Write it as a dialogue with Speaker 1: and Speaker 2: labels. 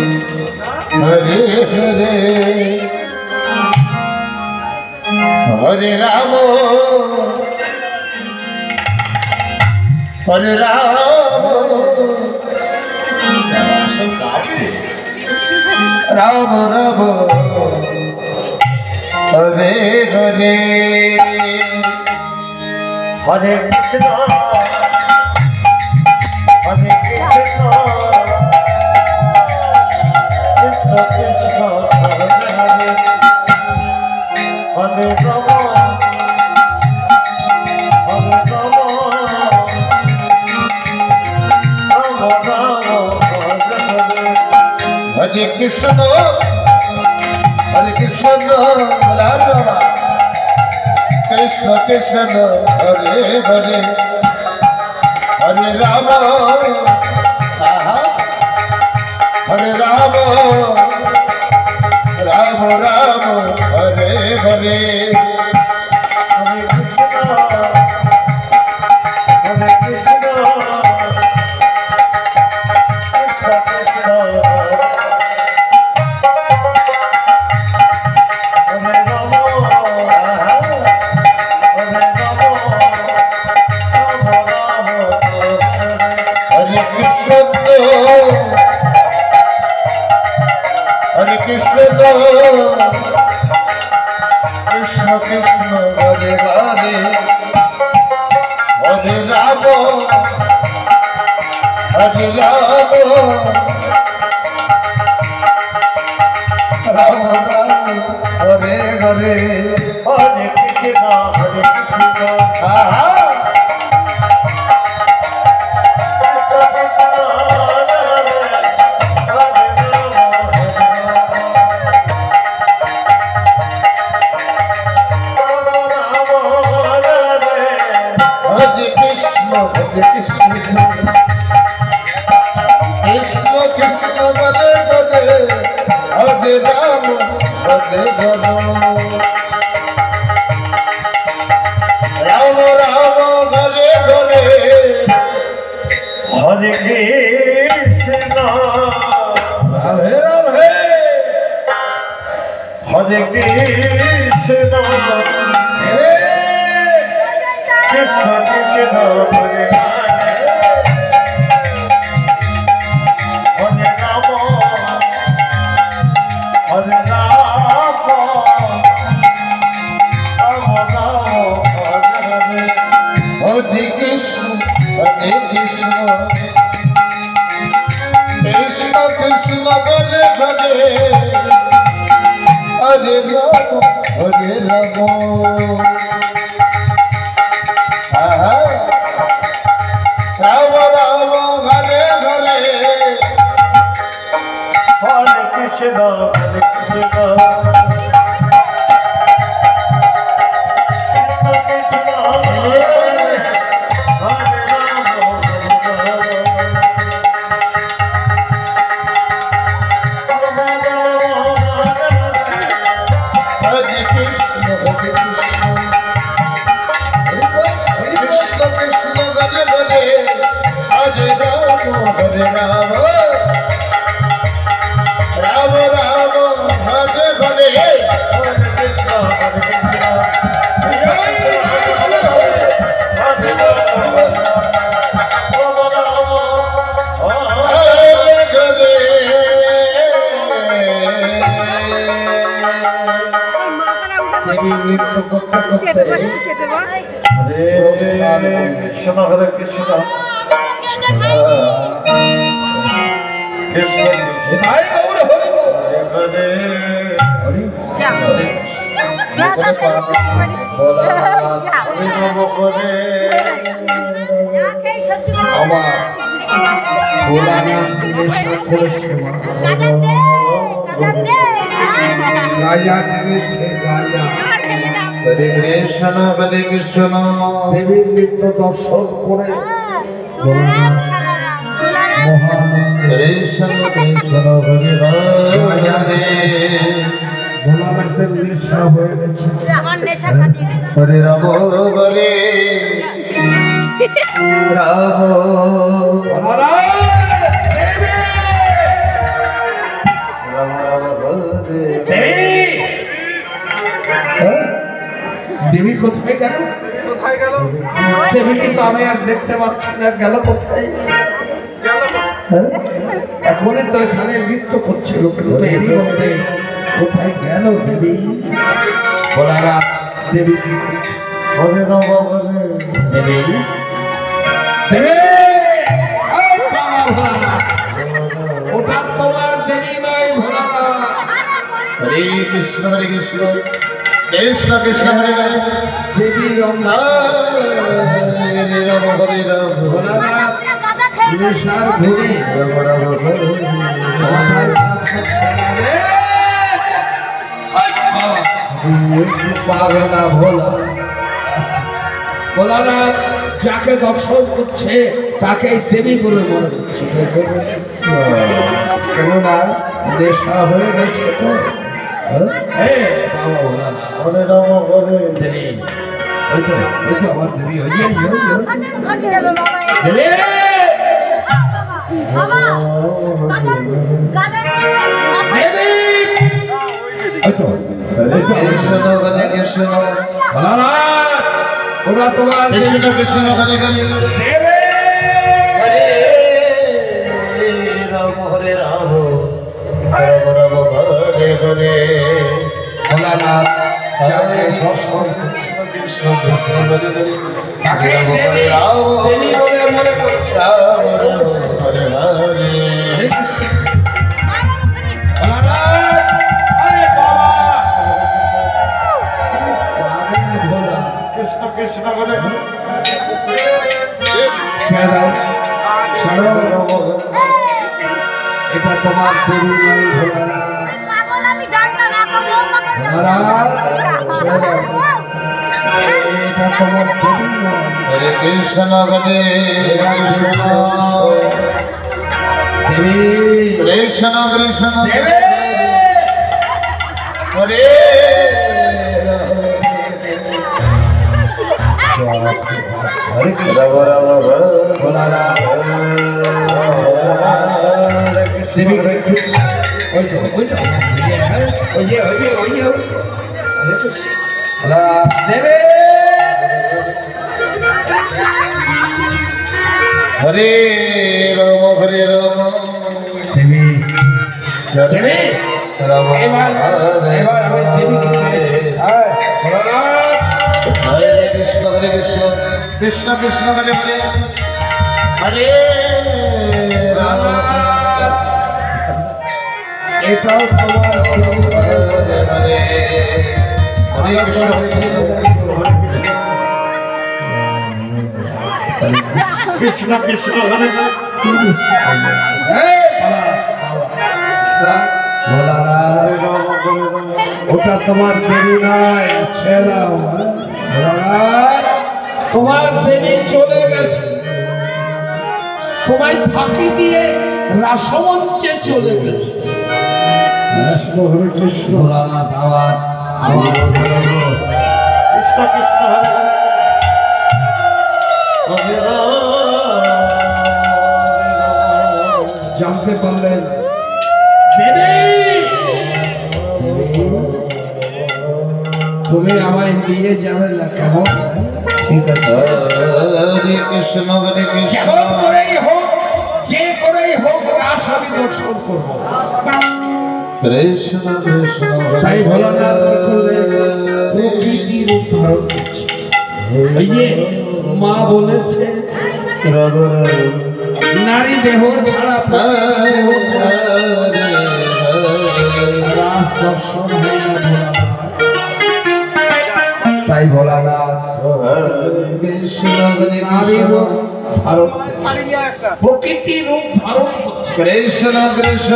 Speaker 1: हरे हरे हरे राम हरे राम राम राम हरे हरे
Speaker 2: हरे कृष्ण हरे कृष्ण कृष्ण कृष्ण हरे हरे हरे राम हरे राम राम राम हरे हरे
Speaker 1: हरे कृष्ण राम कृष्ण कृष्ण हरे हरे हरे राम हरे राम राम राम हरे हरे
Speaker 2: हरे कृष्ण हरे कृष्ण कृष्ण कृष्ण हरे राम हरे राम राम राम
Speaker 1: हरे कृष्ण कृष्ण कृष्ण हरे हरे हरे राम राम राम हरे हरे
Speaker 2: हरे कृष्ण हरे कृष्ण
Speaker 1: कृष्ण कृष्ण हरे हरे हरे राम राम राम हरे हरे
Speaker 2: हरे कृष्ण
Speaker 1: राधे राधे
Speaker 2: हरे कृष्ण कृष्ण कृष्ण हरे हरे राम हरे राम राम राम हरे हरे
Speaker 1: हरे कृष्ण कृष्ण कृष्ण हरे हरे हरे राम राम राम हरे हरे
Speaker 2: हरे कृष्ण हरे कृष्ण कृष्ण हरे राम
Speaker 1: हरे कृष्ण कृष्ण कृष्ण हरे हरे हरे राम राम राम हरे हरे
Speaker 2: हरे कृष्ण हरे कृष्ण हरे कृष्ण हरे कृष्ण कृष्ण हरे
Speaker 3: আমার ভোলানাথ নেশা করেছে মা গায়া টেনেছে গায়া
Speaker 1: हरे कृष्ण
Speaker 3: দেবীর নৃত্য দর্শন করে মহানন্দে
Speaker 1: कृष्ण हरे हरे
Speaker 3: ভোলানাথের নেশা হয়ে গেছে
Speaker 1: हरे राम हरे राम
Speaker 3: কোথায় গেল? দেবী কিন্তু আমি আর দেখতে পাচ্ছি না, গেল কোথায়? হ্যাঁ? এখনই তো এখানে নৃত্য করছিল, কিন্তু এরই মধ্যে কোথায় গেল দেবী? বলারা দেবী কি করছে?
Speaker 2: হরে রাম হরে
Speaker 3: দেবী দেবী এই বাবা ভোলানাথ, ওটা তোমার দেবী নয় ভোলানাথ।
Speaker 1: হরে কৃষ্ণ কৃষ্ণ কৃষ্ণ হরে হরে
Speaker 3: দেবী রমনা
Speaker 1: হরে রাম হরে রাম
Speaker 3: ভোলানাথ নেশার ঘুরে
Speaker 1: রাম রাম হরে
Speaker 3: মাথায় কাজ করছে না রে। পাগলা ভোলা ভোলানাথ যাকে দর্শন করছে তাকে দেবী বলে মনে হচ্ছে, কেননা নেশা হয়ে গেছে তো। হ্যাঁ বাবা ভোলানাথ
Speaker 2: হরে রাম হরে
Speaker 3: দেবী, ওই তো আমার দেবী, ওই যে দেবী দেবী, ওই তো
Speaker 1: হরে কৃষ্ণ
Speaker 3: ভোলানাথ, ওরা তোমার
Speaker 1: কৃষ্ণ কৃষ্ণ হরে হরে
Speaker 3: দেবী।
Speaker 1: হরে রাম হরে রাম রাম রাম হরে হরে
Speaker 3: ভোলানাথ যাকে দর্শন করছে
Speaker 1: কৃষ্ণ কৃষ্ণ হরে হরে
Speaker 3: তাকে
Speaker 1: রাম হরে
Speaker 3: দেবী
Speaker 1: রাম
Speaker 3: দেবী বলে মনে করছে।
Speaker 1: রাম রাম হরে হরে
Speaker 3: ভোলানাথ, আরে বাবা পাগলা ভোলা,
Speaker 2: কৃষ্ণ কৃষ্ণ হরে
Speaker 3: ছেড়ে দাও, ছাড়ো, এটা তোমার দেবী নয় ভোলানাথ। এটা তোমার দেবী নয়।
Speaker 1: হরে কৃষ্ণ হরে কৃষ্ণ
Speaker 3: দেবী
Speaker 1: কৃষ্ণ কৃষ্ণ
Speaker 3: দেবী
Speaker 1: হরে
Speaker 3: হরে কৃষ্ণ
Speaker 1: রাম রাম
Speaker 3: ভোলানাথ দেবী হরে কৃষ্ণ। ওই তো ওই তো ওই যে ওই যে ওই যে হরে কৃষ্ণ ভোলানাথ দেবী
Speaker 1: হরে রাম হরে রাম
Speaker 3: দেবী
Speaker 1: হরে রাম
Speaker 3: এবার এবার আমি দেবীকে পেয়েছি। হ্যাঁ ভোলানাথ
Speaker 1: হরে কৃষ্ণ কৃষ্ণ কৃষ্ণ হরে হরে হরে রাম
Speaker 3: এটাও তোমার দেবী নয়।
Speaker 1: হরে হরে হরে কৃষ্ণ
Speaker 2: কৃষ্ণ কৃষ্ণ হরে হরে
Speaker 3: ভোলানাথ ওটা তোমার দেবী নয়, ছেড়ে দাও। ভোলানাথ তোমার দেবী চলে গেছে, তোমায় ফাঁকি দিয়ে রাসমঞ্চে চলে গেছে।
Speaker 2: কৃষ্ণ হরে কৃষ্ণ
Speaker 3: ভোলানাথ আবার
Speaker 2: কৃষ্ণ কৃষ্ণ হরে হরে হরে রাম
Speaker 3: জানতে পারলেন দেবী তুমি আমায় নিয়ে যাবে না, কেমন? ঠিক আছে,
Speaker 1: হরে কৃষ্ণ
Speaker 3: যেমন করেই হোক, যে করেই হোক রাস আমি দর্শন করবো।
Speaker 1: কৃষ্ণ কৃষ্ণ
Speaker 3: তাই ভোলানাথ কি করলেন? প্রকৃতি রূপ ধারণ করছে। ওই যে মা বলেছে
Speaker 1: রাম রাম
Speaker 3: নারী দেহ ছাড়া প্রকৃতি দেহ ছাড়া রাস দর্শন হয় না ভোলানাথ। তাই ভোলানাথ নারী রূপ ধারণ করছে, প্রকৃতি রূপ ধারণ করছে।
Speaker 1: কৃষ্ণ কৃষ্ণ